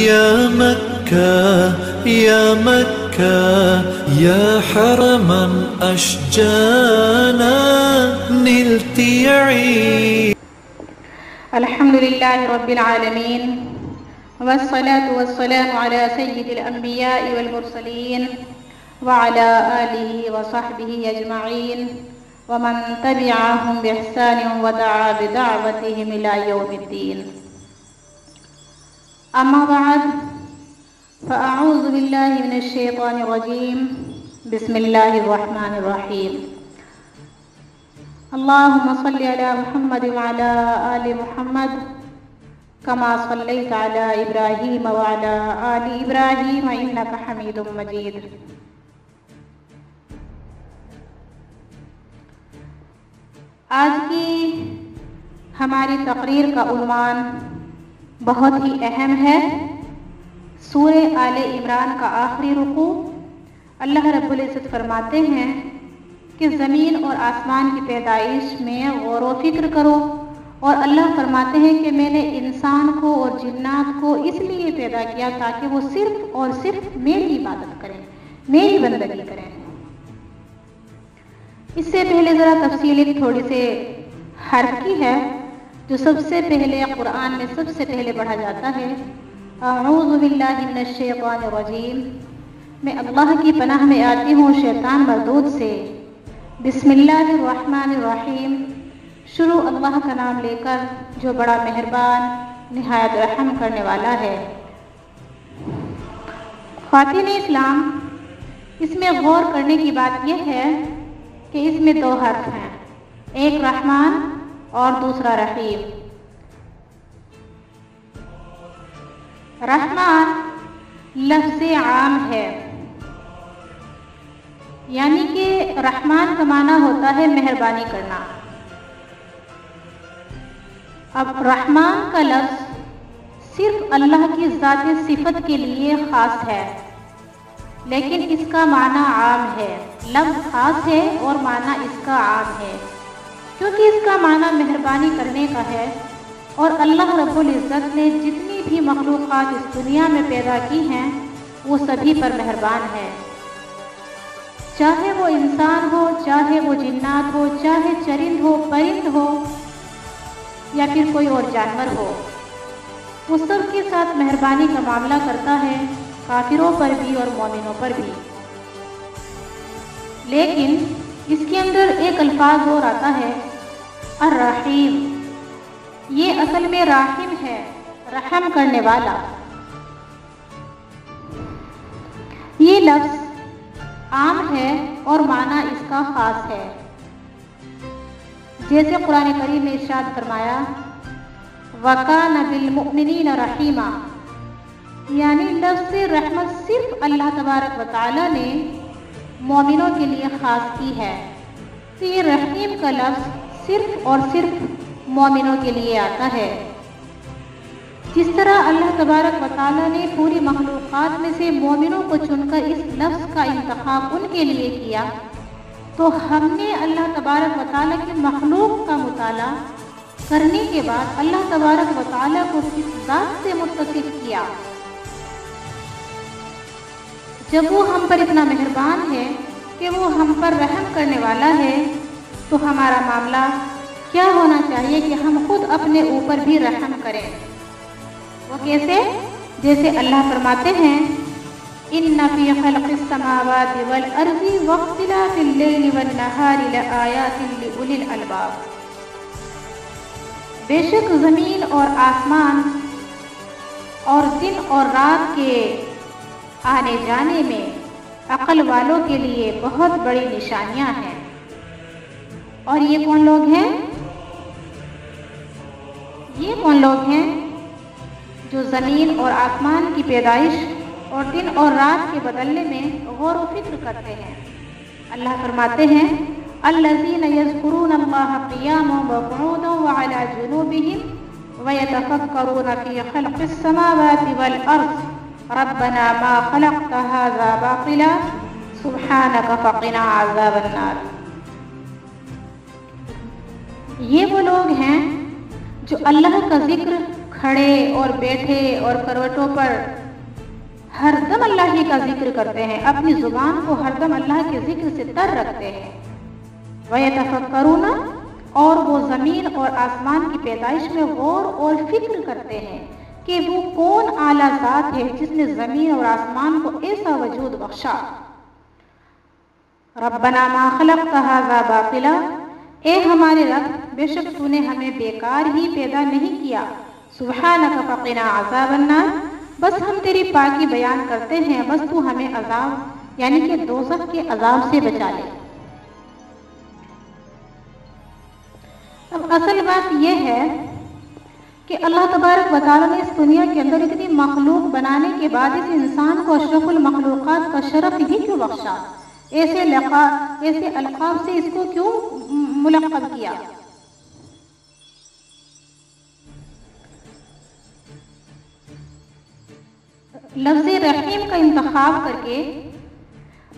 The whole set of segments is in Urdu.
يا مكة يا مكة يا حرما أشجانا نلت يعين. الحمد لله رب العالمين والصلاة والسلام على سيد الأنبياء والمرسلين وعلى آله وصحبه أجمعين ومن تبعهم بإحسان ودعا بدعوتهم إلى يوم الدين. أما بعد فأعوذ بالله من الشيطان الرجيم. بسم الله الرحمن الرحيم. اللهم صل على محمد وعلى آل محمد كما صليت على إبراهيم وعلى آل إبراهيم إنك حميد مجيد. آج کی ہماری تقریر کا عنوان بہت ہی اہم ہے. سورہ آل عمران کا آخری رکوع. اللہ رب العزت فرماتے ہیں کہ زمین اور آسمان کی پیدائش میں غور و فکر کرو، اور اللہ فرماتے ہیں کہ میں نے انسان کو اور جنات کو اس لیے پیدا کیا تاکہ وہ صرف اور صرف میری عبادت کریں، میری بندگی کریں. اس سے پہلے ذرا تفصیل ایک تھوڑی سے حرف کی ہے جو سب سے پہلے قرآن میں سب سے پہلے پڑھا جاتا ہے. اعوذ باللہ من الشیطان الرجیم. میں اللہ کی پناہ میں آتی ہوں شیطان مردود سے. بسم اللہ الرحمن الرحیم. شروع اللہ کا نام لے کر جو بڑا مہربان نہایت رحم کرنے والا ہے. خواتین اسلام، اس میں غور کرنے کی بات یہ ہے کہ اس میں دو حرف ہیں، ایک رحمان اور دوسرا رحیم. رحمان لفظ عام ہے، یعنی کہ رحمان کا معنی ہوتا ہے مہربانی کرنا. اب رحمان کا لفظ صرف اللہ کی ذات صفت کے لیے خاص ہے، لیکن اس کا معنی عام ہے. لفظ خاص ہے اور معنی اس کا عام ہے، کیونکہ اس کا معنی مہربانی کرنے کا ہے. اور اللہ رب العزت نے جتنی بھی مخلوقات اس دنیا میں پیدا کی ہیں وہ سبھی پر مہربان ہے. چاہے وہ انسان ہو، چاہے وہ جنات ہو، چاہے چرند ہو، پرند ہو، یا پھر کوئی اور جانور ہو، وہ سب کے ساتھ مہربانی کا معاملہ کرتا ہے، کافروں پر بھی اور مومنوں پر بھی. لیکن اس کے اندر ایک الفاظ اور آتا ہے الرحیم. یہ اصل میں راحم ہے، رحم کرنے والا. یہ لفظ عام ہے اور معنی اس کا خاص ہے. جیسے قرآن کریم میں ارشاد فرمایا وَكَانَ بِالْمُؤْمِنِينَ رَحِيمًا، یعنی لفظ رحمت صرف اللہ تبارک و تعالی نے مومنوں کے لیے خاص کی ہے. تو یہ رحیم کا لفظ صرف اور صرف مومنوں کے لیے آتا ہے. جس طرح اللہ تبارک و تعالی نے پوری مخلوقات میں سے مومنوں کو چن کر اس لفظ کا انتخاب ان کے لیے کیا، تو ہم نے اللہ تبارک و تعالی کی مخلوق کا مطالعہ کرنے کے بعد اللہ تبارک و تعالی کو اس ذات سے متصف کیا. جب وہ ہم پر اتنا مہربان ہے کہ وہ ہم پر رحم کرنے والا ہے، تو ہمارا معاملہ کیا ہونا چاہیے کہ ہم خود اپنے اوپر بھی رحم کریں. وہ کیسے؟ جیسے اللہ فرماتے ہیں إِنَّ فِي خَلْقِ السَّمَاوَاتِ وَالْأَرْضِ وَاخْتِلَافِ اللَّيْلِ وَالنَّهَارِ لَآيَاتٍ لِأُولِي الْأَلْبَابِ. بے شک زمین اور آسمان اور دن اور رات کے آنے جانے میں عقل والوں کے لیے بہت بڑی نشانیاں ہیں. اور یہ کون لوگ ہیں؟ یہ کون لوگ ہیں جو زمین اور آسمان کی پیدائش اور دن اور رات کے بدلنے میں غور و فکر کرتے ہیں. اللہ فرماتے ہیں الذین یذکرون اللہ قیاما وقعودا وعلی جنوبہم ویتفکرون فی خلق السماوات والارض ربنا ما خلقت هذا باطلا سبحانک فقنا عذاب النار. یہ وہ لوگ ہیں جو اللہ کا ذکر کھڑے اور بیٹھے اور کروٹوں پر ہر دم اللہ ہی کا ذکر کرتے ہیں، اپنی زبان کو ہر دم اللہ کے ذکر سے تر رکھتے ہیں۔ وَيَتَفَكَّرُونَ، اور وہ زمین اور آسمان کی پیدائش میں غور اور فکر کرتے ہیں کہ وہ کون اعلیٰ ذات ہے جس نے زمین اور آسمان کو ایسا وجود بخشا۔ رَبَّنَا مَا خَلَقْتَ هَذَا بَاطِلًا، اے ہمارے رب، بے شک تو نے ہمیں بیکار ہی پیدا نہیں کیا۔ سبحانک فقنا عذاب النار، بس ہم تیری پاکی بیان کرتے ہیں، بس تو ہمیں عذاب یعنی کہ دوزخ کے عذاب سے بچا لے۔ اب اصل بات یہ ہے کہ اللہ تبارک و تعالیٰ نے اس دنیا کے اندر اتنی مخلوق بنانے کے بعد اس انسان کو اشرف المخلوقات کا شرف ہی کیوں بخشا؟ ایسے القاب سے اس کو کیوں ملقب کیا؟ لفظ رحیم کا انتخاب کر کے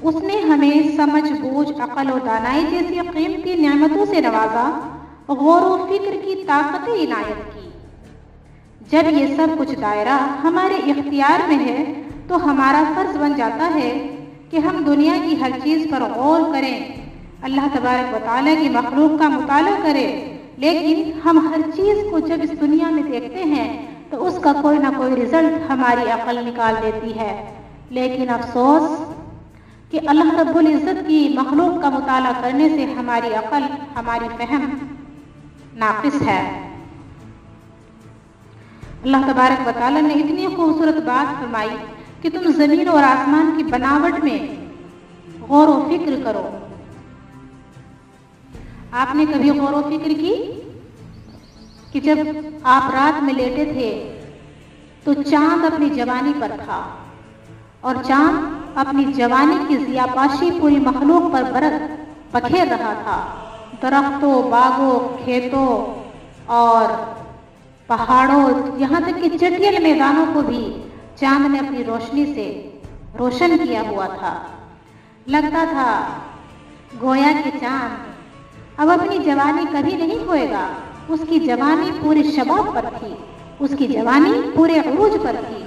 اس نے ہمیں سمجھ بوجھ، عقل و دانائی جیسی قیمتی نعمتوں سے نوازا، غور و فکر کی طاقت عنایت کی۔ جب یہ سب کچھ دائرہ ہمارے اختیار میں ہے تو ہمارا فرض بن جاتا ہے کہ ہم دنیا کی ہر چیز پر غور کریں، اللہ تبارک و تعالیٰ کی مخلوق کا مطالعہ کریں، لیکن ہم ہر چیز کو جب اس دنیا میں دیکھتے ہیں تو اس کا کوئی نہ کوئی رزلٹ ہماری عقل نکال دیتی ہے۔ لیکن افسوس کہ اللہ رب العزت کی مخلوق کا مطالعہ کرنے سے ہماری عقل، ہماری فہم ناقص ہے۔ اللہ تبارک و تعالیٰ نے اتنی خوبصورت بات فرمائی کہ تم زمین اور آسمان کی بناوٹ میں غور و فکر کرو۔ آپ نے کبھی غور و فکر کی کہ جب آپ رات میں لیٹے تھے تو چاند اپنی جوانی پر تھا، اور چاند اپنی جوانی کی ضیاءپاشی پوری مخلوق پر بکھیر رہا تھا، درختوں، باغوں، کھیتوں اور پہاڑوں، یہاں تک کہ چٹیل میدانوں کو بھی چاند نے اپنی روشنی سے روشن کیا ہوا تھا۔ لگتا تھا گویا کہ چاند اب اپنی جوانی کبھی نہیں کھوئے گا، اس کی جوانی پورے شباب پر تھی، اس کی جوانی پورے عروج پر تھی،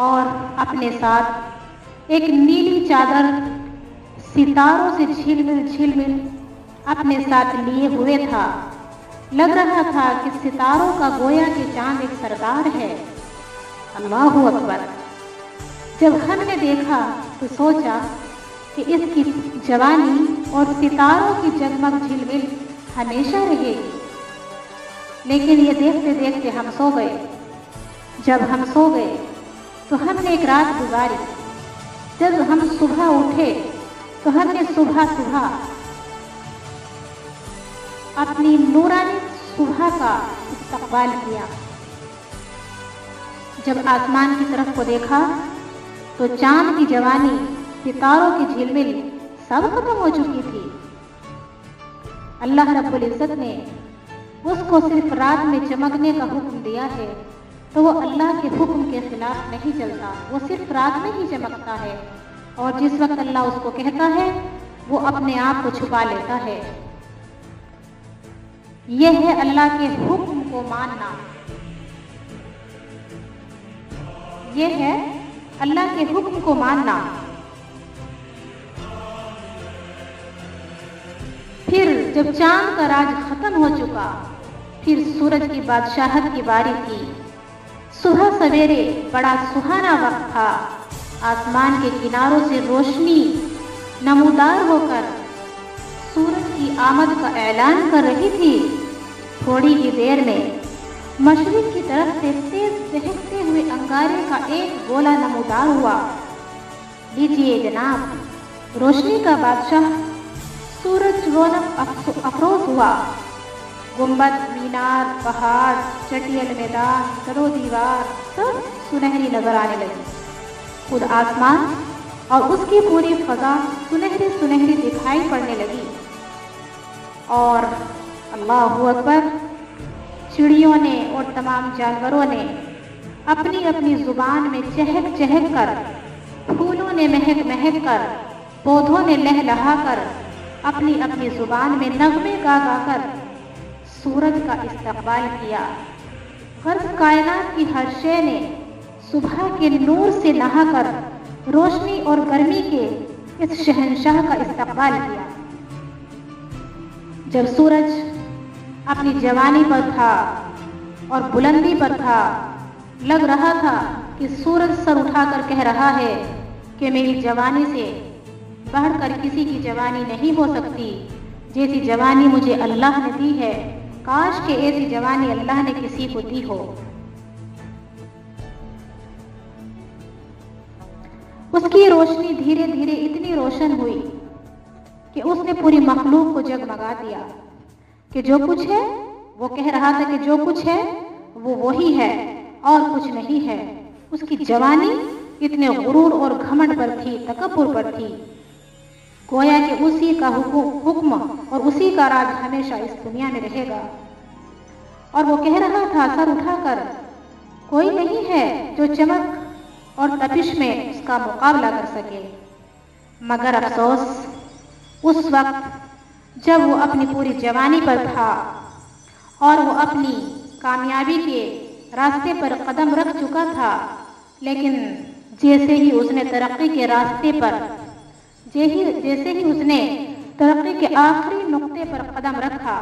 اور اپنے ساتھ ایک نیلی چادر ستاروں سے جھیل مل اپنے ساتھ لیے ہوئے تھا۔ لگ رہا تھا کہ ستاروں کا گویا کہ چاند ایک سردار ہے۔ اللہ اکبر! جب ہم نے دیکھا تو سوچا کہ اس کی جوانی اور ستاروں کی جگمگ جھلمل ہمیشہ رہے گی، لیکن یہ دیکھتے دیکھتے ہم سو گئے۔ جب ہم سو گئے تو ہم نے ایک رات گزاری، جب ہم صبح اٹھے تو ہم نے صبح اپنی نورانی صبح کا استقبال کیا۔ جب آسمان کی طرف کو دیکھا تو چاند کی جوانی، ستاروں کی جھلمل سب ختم ہو چکی تھی۔ اللہ رب العزت نے اس کو صرف رات میں چمکنے کا حکم دیا ہے تو وہ اللہ کے حکم کے خلاف نہیں چلتا، وہ صرف رات میں ہی چمکتا ہے، اور جس وقت اللہ اس کو کہتا ہے وہ اپنے آپ کو چھپا لیتا ہے۔ یہ ہے اللہ کے حکم کو ماننا، یہ ہے اللہ کے حکم کو ماننا۔ پھر جب چاند کا راج ختم ہو چکا، پھر سورج کی بادشاہت کی باری تھی۔ صبح سویرے بڑا سہانا وقت تھا، آسمان کے کناروں سے روشنی نمودار ہو کر سورج کی آمد کا اعلان کر رہی تھی۔ تھوڑی ہی دیر میں مشرق کی طرف سے تیز دہکتے ہوئے انگارے کا ایک گولا نمودار ہوا۔ لیجیے جناب، روشنی کا بادشاہ سورج رونق افروز ہوا۔ گنبد، مینار، پہاڑ، چٹیل میدان، در و دیوار سب سنہری نظر آنے لگی۔ خود آسمان اور اس کی پوری فضا سنہری دکھائی پڑنے لگی، اور اللہ اکبر، چڑیوں نے اور تمام جانوروں نے اپنی اپنی زبان میں چہک چہک کر، پھولوں نے مہک مہک کر، پودوں نے لہلہا کر، اپنی اپنی زبان میں نغمے گا گا کر سورج کا استقبال کیا۔ غرض کائنات کی ہر شے نے صبح کے نور سے نہا کر روشنی اور گرمی کے اس شہنشاہ کا استقبال کیا۔ جب سورج اپنی جوانی پر تھا اور بلندی پر تھا، لگ رہا تھا کہ سورج سر اٹھا کر کہہ رہا ہے کہ میری جوانی سے بڑھ کر کسی کی جوانی نہیں ہو سکتی، جیسی جوانی مجھے اللہ نے دی ہے، کاش کہ ایسی جوانی اللہ نے کسی کو دی ہو۔ اس کی روشنی دھیرے دھیرے اتنی روشن ہوئی کہ اس نے پوری مخلوق کو جگمگا دیا کہ جو کچھ ہے، وہ کہہ رہا تھا کہ جو کچھ ہے وہ وہی ہے اور کچھ نہیں ہے۔ اس کی جوانی اتنے غرور اور گھمنڈ پر تھی، تکبر پر تھی، گویا کہ اسی کا حکم اور اسی کا راج ہمیشہ اس دنیا میں رہے گا۔ اور وہ کہہ رہا تھا سر اٹھا کر، کوئی نہیں ہے جو چمک اور تپش میں اس کا مقابلہ کر سکے۔ مگر افسوس، اس وقت جب وہ اپنی پوری جوانی پر تھا اور وہ اپنی کامیابی کے راستے پر قدم رکھ چکا تھا، لیکن جیسے ہی اس نے ترقی کے راستے پر، جیسے ہی اس نے ترقی کے آخری نقطے پر قدم رکھا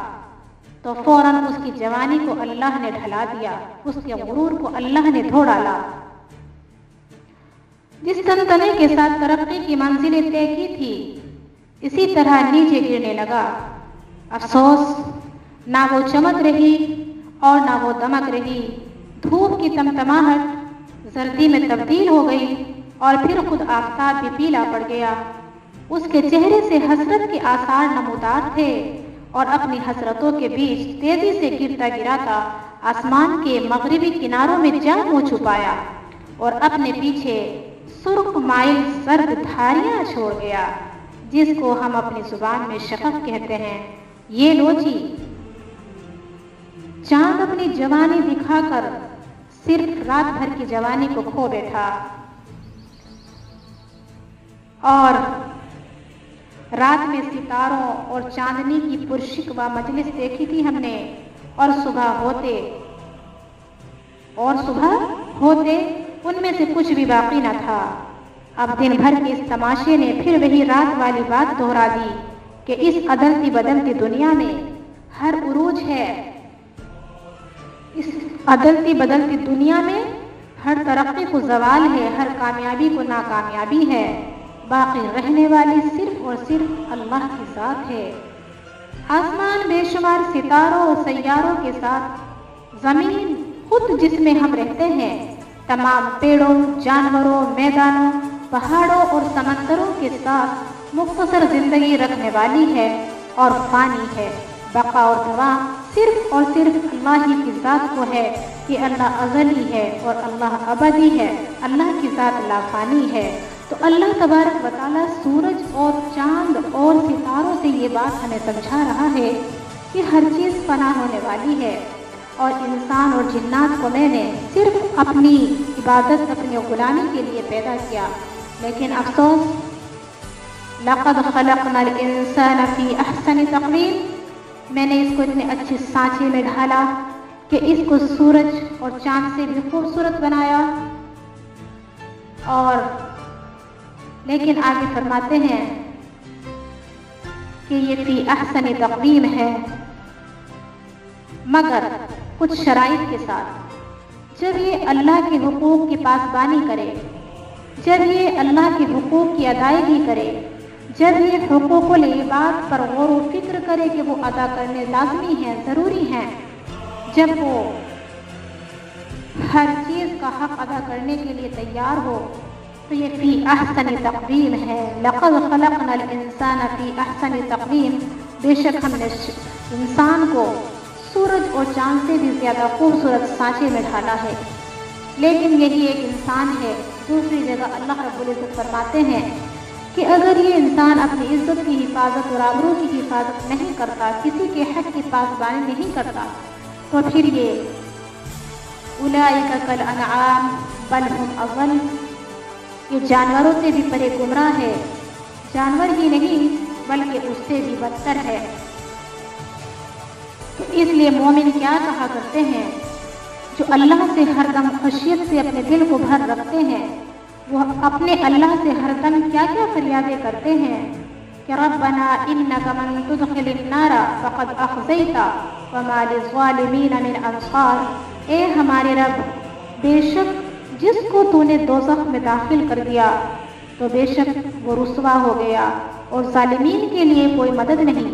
تو فوراً اس کی جوانی کو اللہ نے ڈھلا دیا، اس کے غرور کو اللہ نے دھو ڈالا۔ جس تنتنے کے ساتھ ترقی کی منزلیں طے کی تھی، اسی طرح نیچے گرنے لگا۔ افسوس، نہ وہ چمک رہی اور نہ وہ دمک رہی۔ دھوپ کی تمتماہٹ زردی میں تبدیل ہو گئی اور پھر خود آفتاب بھی پیلا پڑ گیا۔ اس کے چہرے سے حسرت کے آثار نمودار تھے اور اپنی حسرتوں کے بیچ تیزی سے گرتا گراتا آسمان کے مغربی کناروں میں جا منہ چھپایا اور اپنے پیچھے سرخ مائل زرد دھاریاں چھوڑ گیا، جس کو ہم اپنی زبان میں شفق کہتے ہیں۔ یہ لو جی، چاند اپنی جوانی دکھا کر صرف رات بھر کی جوانی کو کھو بیٹھا، اور رات میں ستاروں اور چاندنی کی پرشکوہ مجلس دیکھی تھی ہم نے، اور صبح ہوتے ان میں سے کچھ بھی باقی نہ تھا۔ اب دن بھر کے اس تماشے نے پھر وہی رات والی بات دہرا دی کہ اس عدلتی بدلتی دنیا میں ہر عروج ہے، اس عدلتی بدلتی دنیا میں ہر ترقی کو زوال ہے، ہر کامیابی کو ناکامیابی ہے، باقی رہنے والی صرف اور صرف اللہ کی ذات ہے۔ آسمان بے شمار ستاروں اور سیاروں کے ساتھ، زمین خود جس میں ہم رہتے ہیں، تمام پیڑوں، جانوروں، میدانوں، پہاڑوں اور سمندروں کے ساتھ مختصر زندگی رکھنے والی ہے اور فانی ہے۔ بقا اور دوام صرف اور صرف اللہ ہی کی ذات کو ہے کہ اللہ ازلی ہے اور اللہ ابدی ہے، اللہ کی ذات لا فانی ہے۔ تو اللہ تبارک و تعالیٰ سورج اور چاند اور ستاروں سے یہ بات ہمیں سمجھا رہا ہے کہ ہر چیز فنا ہونے والی ہے، اور انسان اور جنات کو میں نے صرف اپنی عبادت، اپنی غلامی کے لیے پیدا کیا، لیکن افسوس، لقد خلقنا الانسان فی احسن تقویم، میں نے اس کو اتنے اچھے سانچے میں ڈھالا کہ اس کو سورج اور چاند سے بھی خوبصورت بنایا، اور لیکن آگے فرماتے ہیں کہ یہ فی احسن تقویم ہے، مگر کچھ شرائط کے ساتھ۔ جب یہ اللہ کے حقوق کی پاسبانی کرے، جب یہ اللہ کے حقوق کی ادائیگی کرے، جب یہ حقوق العباد پر غور و فکر کرے کہ وہ ادا کرنے لازمی ہیں، ضروری ہیں، جب وہ ہر چیز کا حق ادا کرنے کے لیے تیار ہو، تو یہ فی احسن تقویم ہے۔ لقد خلقنا الانسان فی احسن تقویم، بے شک ہم نے انسان کو سورج اور چاند سے بھی زیادہ خوبصورت سانچے میں ڈھالا ہے، لیکن یہی ایک انسان ہے۔ دوسری جگہ اللہ رب العزت فرماتے ہیں کہ اگر یہ انسان اپنی عزت کی حفاظت اور آبرو کی حفاظت نہیں کرتا، کسی کے حق کی پاسبانی نہیں کرتا، تو پھر یہ اولئک کالانعام بل ہم اضل، یہ جانوروں سے بھی پرے گمراہ ہے، جانور ہی نہیں بلکہ اس سے بھی بدتر ہے۔ تو اس لیے مومن کیا کہا کرتے ہیں جو اللہ سے ہر دم خشیت سے اپنے دل کو بھر رکھتے ہیں، وہ اپنے اللہ سے ہر دم کیا کیا فریادیں کرتے ہیں کہ ربنا انک من تدخل النار فقد اخزیت وما للظالمین من انصار، اے ہمارے رب، بے شک جس کو تو نے دوزخ میں داخل کر دیا تو بے شک وہ رسوا ہو گیا اور ظالمین کے لیے کوئی مدد نہیں۔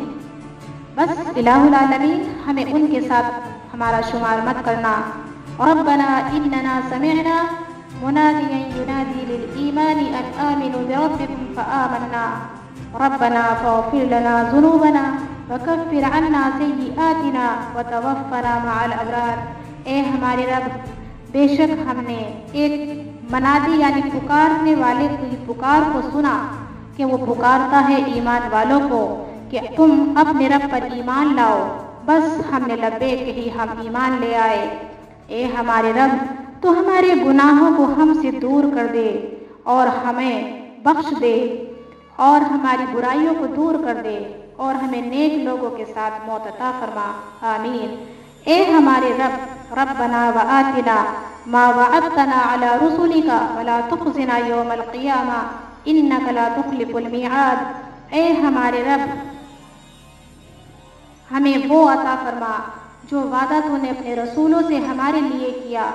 بس الہ العالمین ہمیں ان کے ساتھ ہمارا شمار مت کرنا۔ ربنا اننا سمعنا منادیا ینادی للایمان ان آمنوا بربکم فآمنا ربنا فاغفر لنا ذنوبنا وکفر عنا سیئاتنا وتوفنا مع الابرار، اے ہمارے رب، بے شک ہم نے ایک منادی یعنی پکارنے والے کی پکار کو سنا کہ وہ پکارتا ہے ایمان والوں کو کہ تم اپنے رب پر ایمان لاؤ۔ بس ہم نے لبیک کہی، ہم ایمان لے آئے۔ اے ہمارے رب، تو ہمارے گناہوں کو ہم سے دور کر دے اور ہمیں بخش دے اور ہماری برائیوں کو دور کر دے اور ہمیں نیک لوگوں کے ساتھ موت عطا فرما، آمین۔ اے ہمارے رب، ربنا وآتنا ما وعدتنا على رسلك ولا تخزنا یوم القیامہ انک لا تخلف المیعاد، اے ہمارے رب، ہمیں وہ عطا فرما جو وعدہ تو نے اپنے رسولوں سے ہمارے لیے کیا،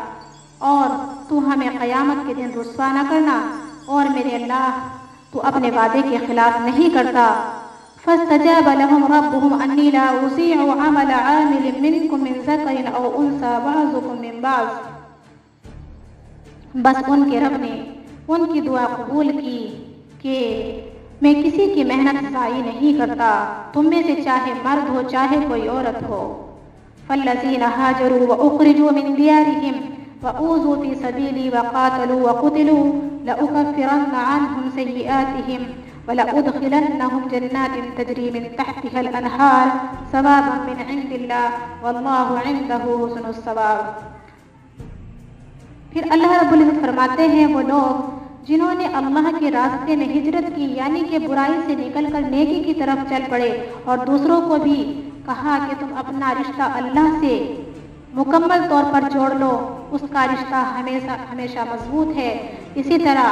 اور تو ہمیں قیامت کے دن رسوا نہ کرنا، اور میرے اللہ تو اپنے وعدے کے خلاف نہیں کرتا۔ فاستجاب لهم ربهم انی لا اضیع عمل عامل منکم من ذکر او انثى بعضکم من بعض، بس ان کے رب نے ان کی دعا قبول کی کہ میں کسی کی محنت ضائع نہیں کرتا، تم میں سے چاہے مرد ہو چاہے کوئی عورت ہو۔ فالذین ہاجروا واخرجوا من دیارہم وأوذوا في سبیلی وقاتلوا وقتلوا لأکفرن عنہم سیئاتہم ولأدخلنہم جنات تجری من تحتها الانہار ثوابا من عند اللہ واللہ عنده حسن الثواب۔ پھر اللہ رب العزت فرماتے ہیں وہ لوگ جنہوں نے اللہ کے راستے میں ہجرت کی، یعنی کہ برائی سے نکل کر نیکی کی طرف چل پڑے، اور دوسروں کو بھی کہا کہ تم اپنا رشتہ اللہ سے مکمل طور پر جوڑ لو، اس کا رشتہ ہمیشہ مضبوط ہے۔ اسی طرح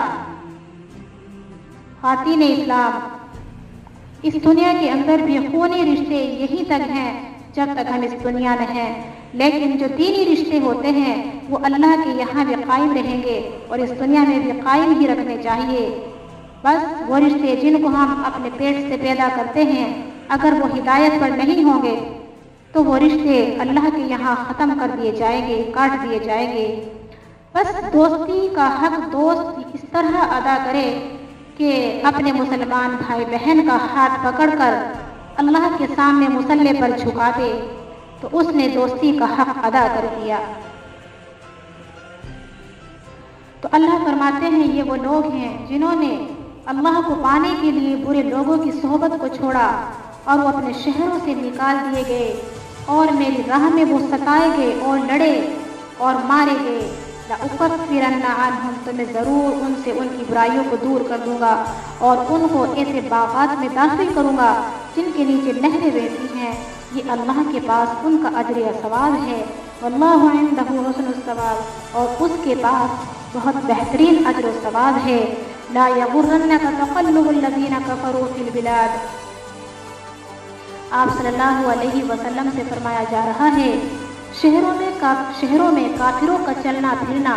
خواتین اسلام اس دنیا کے اندر بھی خونی رشتے یہی تک ہیں جب تک ہم اس دنیا میں ہیں، لیکن جو دینی رشتے ہوتے ہیں وہ اللہ کے یہاں بھی قائم رہیں گے اور اس دنیا میں بھی قائم ہی رکھنے چاہیے۔ بس وہ رشتے جن کو ہم اپنے پیٹ سے پیدا کرتے ہیں، اگر وہ ہدایت پر نہیں ہوں گے تو وہ رشتے اللہ کے یہاں ختم کر دیے جائیں گے، کاٹ دیے جائیں گے۔ بس دوستی کا حق دوست اس طرح ادا کرے کہ اپنے مسلمان بھائی بہن کا ہاتھ پکڑ کر اللہ کے سامنے مصلی پر جھکا دے تو اس نے دوستی کا حق ادا کر دیا۔ تو اللہ فرماتے ہیں یہ وہ لوگ ہیں جنہوں نے اللہ کو پانے کے لیے برے لوگوں کی صحبت کو چھوڑا اور وہ اپنے شہروں سے نکال دیے گئے اور میری راہ میں وہ ستائے گئے اور لڑے اور مارے گئے۔ لأکفرن عنہم، تو میں ضرور ان سے ان کی برائیوں کو دور کر دوں گا اور ان کو ایسے باغات میں داخل کروں گا جن کے نیچے نہریں بہتی ہیں، یہ اللہ کے پاس ان کا اجر و ثواب ہے۔ واللہ عندہ حسن الثواب، اور اس کے پاس بہت بہترین اجر و ثواب ہے۔ لا یغرنک تقلب الذین کفروا فی البلاد، آپ صلی اللہ علیہ وسلم سے فرمایا جا رہا ہے شہروں میں کافروں کا چلنا پھرنا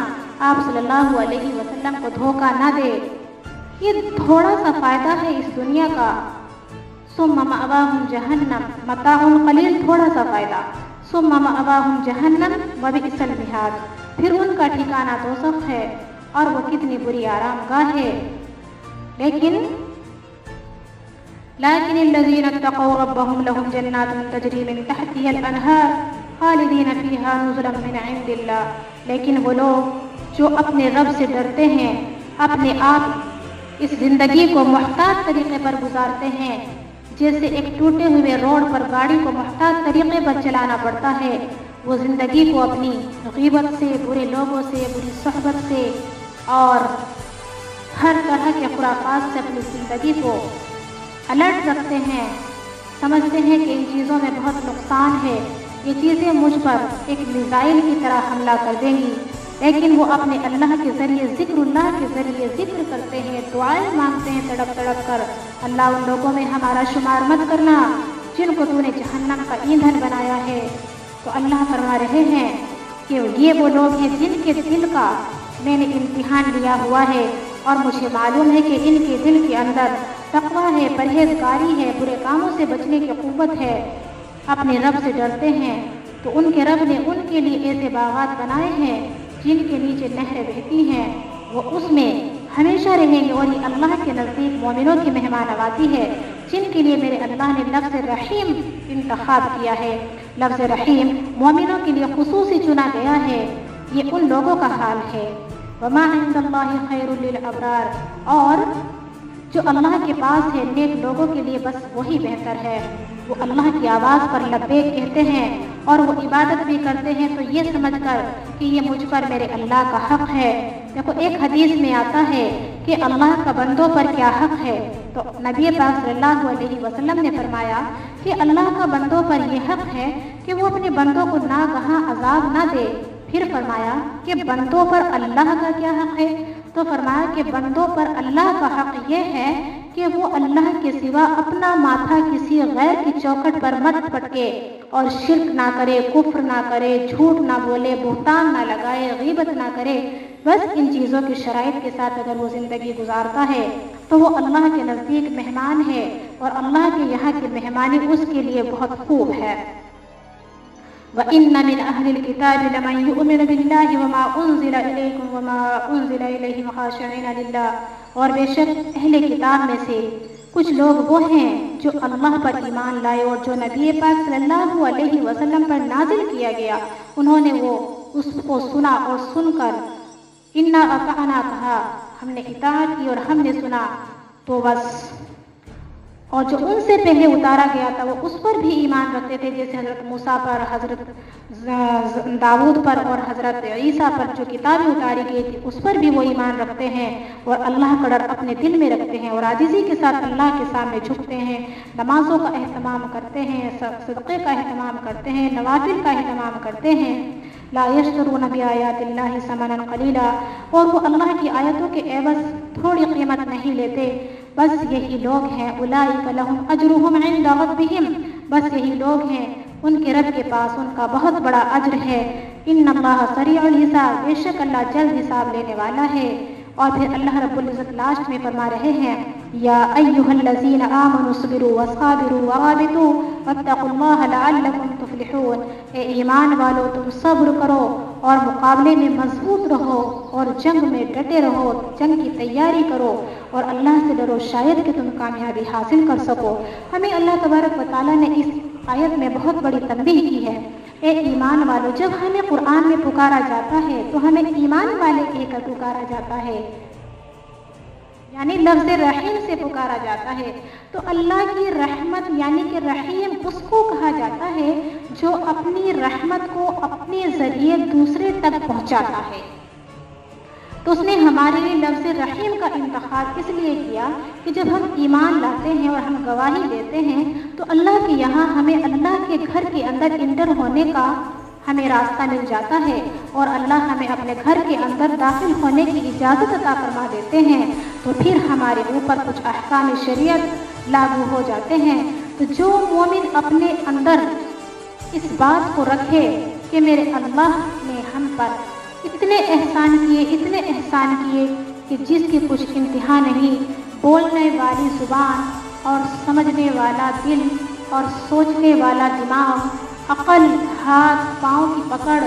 آپ صلی اللہ علیہ وسلم کو دھوکہ نہ دے، یہ تھوڑا سا فائدہ ہے اس دنیا کا۔ ثم مأواہم جہنم متاع قلیل، تھوڑا سا فائدہ، ثم مأواہم جہنم وبئس المہاد، پھر ان کا ٹھکانہ دوزخ ہے اور وہ کتنی بری آرام گاہ ہے۔ لیکن الذین اتقوا ربهم لهم جنات تجری من تحتها الانہار خالدین فیہا نزلا من عند اللہ، لیکن وہ لوگ جو اپنے رب سے ڈرتے ہیں، اپنے آپ اس زندگی کو محتاط طریقے پر گزارتے ہیں، جیسے ایک ٹوٹے ہوئے روڈ پر گاڑی کو محتاط طریقے پر چلانا پڑتا ہے، وہ زندگی کو اپنی غیبت سے، برے لوگوں سے، بری صحبت سے اور ہر طرح کے خرافات سے اپنی زندگی کو الرٹ رکھتے ہیں، سمجھتے ہیں کہ ان چیزوں میں بہت نقصان ہے، یہ چیزیں مجھ پر ایک میزائل کی طرح حملہ کر دیں گی، لیکن وہ اپنے اللہ کے ذریعے ذکر اللہ کے ذریعے ذکر کرتے ہیں، دعائیں مانگتے ہیں تڑپ تڑپ کر۔ اللہ ان لوگوں میں ہمارا شمار مت کرنا جن کو تو نے جہنم کا ایندھن بنایا ہے۔ تو اللہ فرما رہے ہیں کہ یہ وہ لوگ ہیں جن کے دل کا میں نے امتحان لیا ہوا ہے، اور مجھے معلوم ہے کہ ان کے دل کے اندر تقویٰ ہے، پرہیزگاری ہے، برے کاموں سے بچنے کی قوت ہے، اپنے رب سے ڈرتے ہیں۔ تو ان کے رب نے ان کے لیے ایسے باغات بنائے ہیں جن کے نیچے نہریں بہتی ہیں، وہ اس میں ہمیشہ رہیں گے، اور یہ اللہ کے نزدیک مومنوں کی مہمان نوازی ہے جن کے لیے میرے اللہ نے لفظ رحیم انتخاب کیا ہے۔ لفظ رحیم مومنوں کے لیے خصوصی چنا گیا ہے، یہ ان لوگوں کا حال ہے۔ وما عند اللہ خیر للابرار، اور جو اللہ کے پاس ہے نیک لوگوں کے لیے بس وہی بہتر ہے۔ وہ اللہ کی آواز پر لبیک کہتے ہیں اور وہ عبادت بھی کرتے ہیں تو یہ سمجھ کر کہ یہ مجھ پر میرے اللہ کا حق ہے۔ دیکھو ایک حدیث میں آتا ہے کہ اللہ کا بندوں پر کیا حق ہے، تو نبی پاک صلی اللہ علیہ وسلم نے فرمایا کہ اللہ کا بندوں پر یہ حق ہے کہ وہ اپنے بندوں کو ناگہاں عذاب نہ دے۔ پھر فرمایا کہ بندوں پر اللہ کا کیا حق ہے، تو فرمایا کہ بندوں پر اللہ کا حق یہ ہے کہ وہ اللہ کے سوا اپنا ماتھا کسی غیر کی چوکھٹ پر مت پٹکے اور شرک نہ کرے، کفر نہ کرے، جھوٹ نہ بولے، بہتان نہ لگائے، غیبت نہ کرے۔ بس ان چیزوں کی شرائط کے ساتھ اگر وہ زندگی گزارتا ہے تو وہ اللہ کے نزدیک مہمان ہے، اور اللہ کے یہاں کی مہمانی اس کے لیے بہت خوب ہے۔ وَإِنَّ مِنْ أَهْلِ الْكِتَابِ لَمَنْ يُؤْمِنُ بِاللَّهِ وَمَا أُنزِلَ إِلَيْكُمْ وَمَا أُنزِلَ إِلَيْهِمْ خَاشِعِينَ لِلَّهِ، اور بے شک اہل کتاب میں سے کچھ لوگ وہ ہیں جو اللہ پر ایمان لائے اور جو نبی پاک صلی اللہ علیہ وسلم پر نازل کیا گیا انہوں نے وہ اس کو سنا، اور سن کر اِنَّا أَطَعْنَا کہا، ہم نے اطاعت کی اور ہم نے سنا، تو بس۔ اور جو ان سے پہلے اتارا گیا تھا وہ اس پر بھی ایمان رکھتے تھے، جیسے حضرت موسیٰ پر، حضرت داؤد پر اور حضرت عیسیٰ پر جو کتابیں اتاری گئی تھی اس پر بھی وہ ایمان رکھتے ہیں، اور اللہ کا ڈر اپنے دل میں رکھتے ہیں، اور عاجزی کے ساتھ اللہ کے سامنے جھکتے ہیں، نمازوں کا اہتمام کرتے ہیں، صدقے کا اہتمام کرتے ہیں، نوافل کا اہتمام کرتے ہیں۔ لا یشترون بآیات اللہ ثمنا قلیلا، اور وہ اللہ کی آیتوں کے عوض تھوڑی قیمت نہیں لیتے۔ بس یہی لوگ ہیں اولئک لہم اجرہم عند ربہم، بس یہی لوگ ہیں ان کے رب کے پاس ان کا بہت بڑا اجر ہے۔ ان اللہ سریع الحساب، بے شک اللہ جلد حساب لینے والا ہے۔ اور پھر اللہ رب العزت لاسٹ میں فرما رہے ہیں یا ایھا الذین آمنوا اصبروا وصابروا ورابطوا واتقوا اللہ لعلکم تفلحون، اے ایمان والو تم صبر کرو اور مقابلے میں مضبوط رہو اور جنگ میں ڈٹے رہو، جنگ کی تیاری کرو اور اللہ سے ڈرو شاید کہ تم کامیابی حاصل کر سکو۔ ہمیں اللہ تبارک و تعالیٰ نے اس آیت میں بہت بڑی تنبیہ کی ہے، اے ایمان والو، جب ہمیں قرآن میں پکارا جاتا ہے تو ہمیں ایمان والے کہہ کر پکارا جاتا ہے، یعنی لفظ رحیم سے پکارا جاتا ہے۔ تو اللہ کی رحمت یعنی کہ رحیم اس کو کہا جاتا ہے جو اپنی رحمت کو اپنے ذریعے دوسرے تک پہنچاتا ہے۔ تو اس نے ہمارے لیے لفظ رحیم کا انتخاب اس لیے کیا کہ جب ہم ایمان لاتے ہیں اور ہم گواہی دیتے ہیں تو اللہ کے یہاں ہمیں اللہ کے گھر کے اندر انٹر ہونے کا ہمیں راستہ مل جاتا ہے، اور اللہ ہمیں اپنے گھر کے اندر داخل ہونے کی اجازت عطا فرما دیتے ہیں، تو پھر ہمارے اوپر کچھ احکام شریعت لاگو ہو جاتے ہیں۔ تو جو مومن اپنے اندر اس بات کو رکھے کہ میرے اللہ نے ہم پر اتنے احسان کیے کہ جس کی کچھ انتہا نہیں، بولنے والی زبان اور سمجھنے والا دل اور سوچنے والا دماغ، عقل، ہاتھ پاؤں کی پکڑ،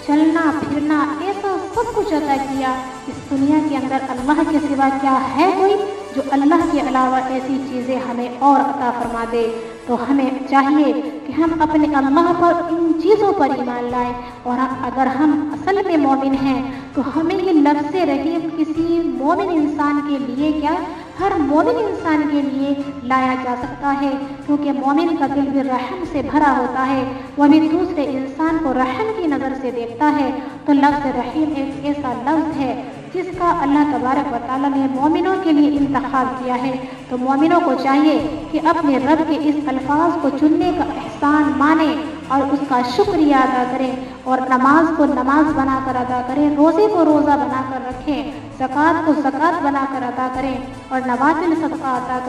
چلنا پھرنا، ایسا سب کچھ عطا کیا۔ اس دنیا کے اندر اللہ کے سوا کیا ہے کوئی جو اللہ کے علاوہ ایسی چیزیں ہمیں اور عطا فرما دے؟ تو ہمیں چاہیے کہ ہم اپنے اللہ پر ان چیزوں پر ایمان لائیں، اور اگر ہم اصل میں مومن ہیں تو ہمیں یہ لفظ رحیم کسی مومن انسان کے لیے کیا ہر مومن انسان کے لیے لایا جا سکتا ہے، کیونکہ مومن کا دل بھی رحم سے بھرا ہوتا ہے، وہ بھی دوسرے انسان کو رحم کی نظر سے دیکھتا ہے۔ تو لفظ رحیم ایک ایسا لفظ ہے جس کا اللہ تبارک و تعالیٰ نے مومنوں کے لیے انتخاب کیا ہے۔ تو مومنوں کو چاہیے کہ اپنے رب کے اس الفاظ کو چننے کا احسان مانیں اور اس کا شکریہ ادا کریں اور نماز کو نماز بنا کر ادا کریں، روزے کو روزہ بنا کر رکھیں، زکوٰۃ کو زکوٰۃ بنا کر ادا کریں اور نوافل صدقہ ادا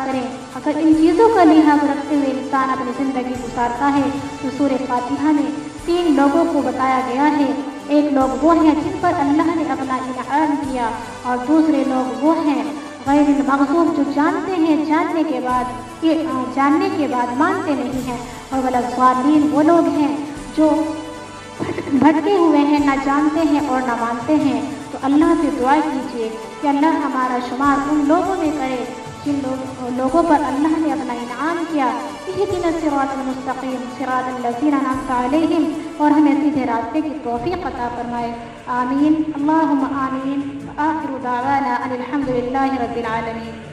کریں اگر ان چیزوں کا لحاظ رکھتے ہوئے انسان اپنی زندگی گزارتا ہے تو سورہ فاتحہ میں 3 لوگوں کو بتایا گیا ہے۔ ایک لوگ وہ ہیں جن پر اللہ نے اپنا انعام کیا، اور دوسرے لوگ وہ ہیں غیر المغضوب جو جانتے ہیں جاننے کے بعد مانتے نہیں ہیں، اور والضالین وہ لوگ ہیں جو بھٹکے ہوئے ہیں، نہ جانتے ہیں اور نہ مانتے ہیں۔ تو اللہ سے دعا کیجیے کہ اللہ ہمارا شمار ان لوگوں میں کرے جن لوگوں پر اللہ نے اپنا انعام کیا۔ اہدنا الصراط المستقیم صراط الذین انعمت علیہم، اور ہمیں سیدھے راستے کی توفیق عطا فرمائے، آمین اللہم آمین۔ آخر دعوانا ان الحمد للہ رب العالمین۔